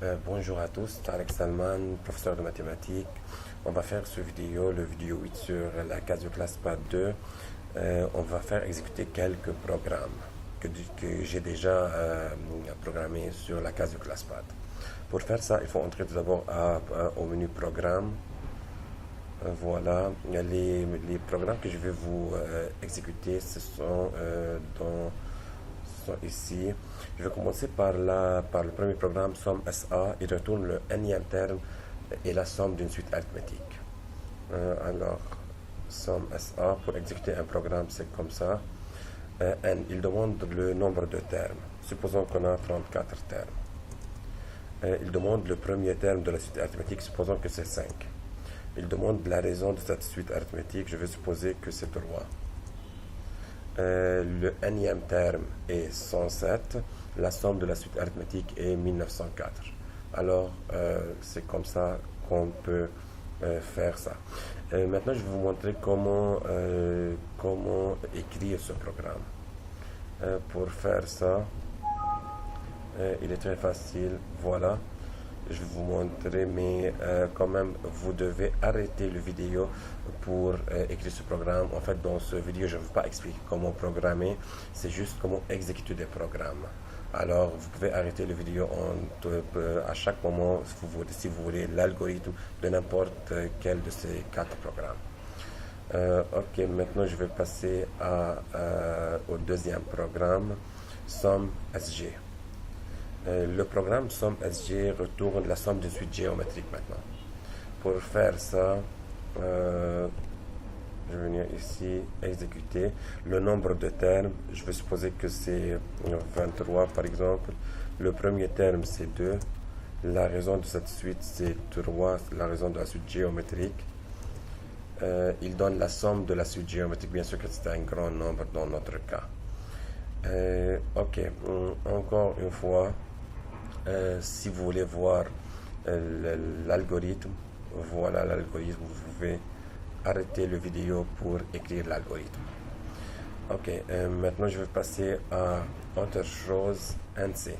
Bonjour à tous, Tarek Salman, professeur de mathématiques. On va faire ce vidéo, le vidéo 8 sur la case de classe PAD 2. On va faire exécuter quelques programmes que j'ai déjà programmés sur la case de classe PAD. Pour faire ça, il faut entrer tout d'abord au menu programme. Voilà, les programmes que je vais vous exécuter, ce sont ici. Je vais commencer par le premier programme, somme SA. Il retourne le nème terme et la somme d'une suite arithmétique. Alors, somme SA, pour exécuter un programme, c'est comme ça. N, il demande le nombre de termes. Supposons qu'on a 34 termes. Il demande le premier terme de la suite arithmétique, supposons que c'est 5. Il demande la raison de cette suite arithmétique, je vais supposer que c'est 3. Le nème terme est 107, la somme de la suite arithmétique est 1904. Alors, c'est comme ça qu'on peut faire ça. Maintenant, je vais vous montrer comment écrire ce programme. Pour faire ça, il est très facile. Voilà. Je vais vous montrer, mais quand même, vous devez arrêter la vidéo pour écrire ce programme. En fait, dans ce vidéo, je ne vais pas expliquer comment programmer, c'est juste comment exécuter des programmes. Alors, vous pouvez arrêter la vidéo à chaque moment si vous voulez l'algorithme de n'importe quel de ces 4 programmes. Ok, maintenant je vais passer au deuxième programme, somme SG. Le programme somme SG retourne la somme d'une suite géométrique maintenant. Pour faire ça, je vais venir ici, exécuter le nombre de termes. Je vais supposer que c'est 23 par exemple. Le premier terme c'est 2. La raison de cette suite c'est 3, la raison de la suite géométrique. Il donne la somme de la suite géométrique, bien sûr que c'est un grand nombre dans notre cas. Ok, encore une fois. Si vous voulez voir l'algorithme, voilà l'algorithme, vous pouvez arrêter la vidéo pour écrire l'algorithme. Ok, maintenant je vais passer à autre chose, NC.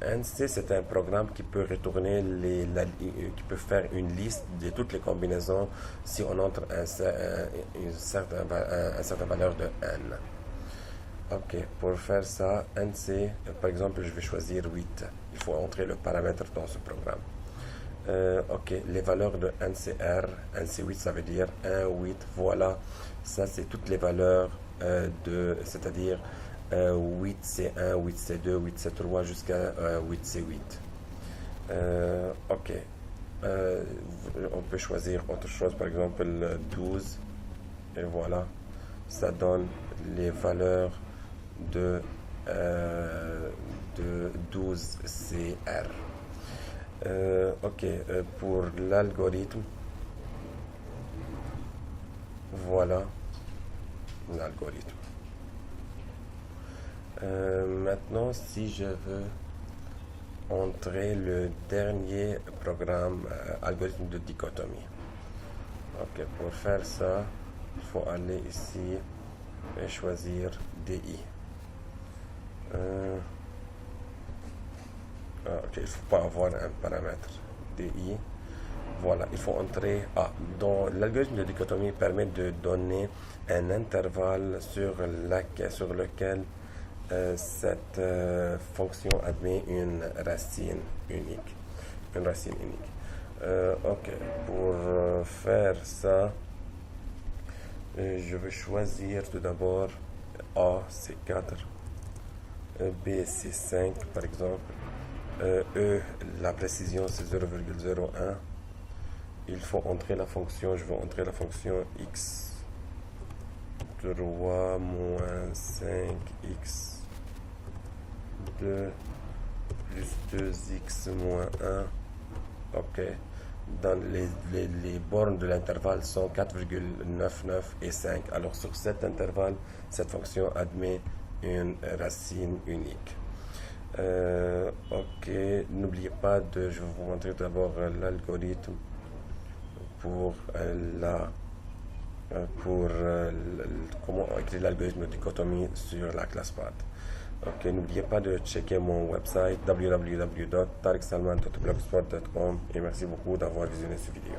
NC, c'est un programme qui peut retourner qui peut faire une liste de toutes les combinaisons si on entre une certaine valeur de n. Ok, pour faire ça, NC, par exemple, je vais choisir 8. Il faut entrer le paramètre dans ce programme. Ok, les valeurs de NCR, NC8, ça veut dire 1, 8, voilà. Ça, c'est toutes les valeurs c'est-à-dire 8C1, 8C2, 8C3 jusqu'à 8C8. Ok, on peut choisir autre chose, par exemple 12, et voilà. Ça donne les valeurs de 12CR. Ok, pour l'algorithme, voilà l'algorithme. Maintenant, si je veux entrer le dernier programme, algorithme de dichotomie. Ok, pour faire ça, il faut aller ici et choisir DI. Ok, il ne faut pas avoir un paramètre DI. Voilà, il faut entrer. Dans l'algorithme de dichotomie permet de donner un intervalle sur lequel cette fonction admet une racine unique. Ok, pour faire ça, je vais choisir tout d'abord A, c'est 4, B, c'est 5 par exemple, E, la précision c'est 0,01. Il faut entrer la fonction, je vais entrer la fonction x 3 moins 5x 2 plus 2x moins 1. Ok. Dans les bornes de l'intervalle sont 4,99 et 5. Alors sur cet intervalle, cette fonction admet une racine unique. Ok, n'oubliez pas je vais vous montrer d'abord l'algorithme pour comment écrire l'algorithme de dichotomie sur la classe PAD. Ok, n'oubliez pas de checker mon website www.tariksalman.blogspot.com et merci beaucoup d'avoir visionné cette vidéo.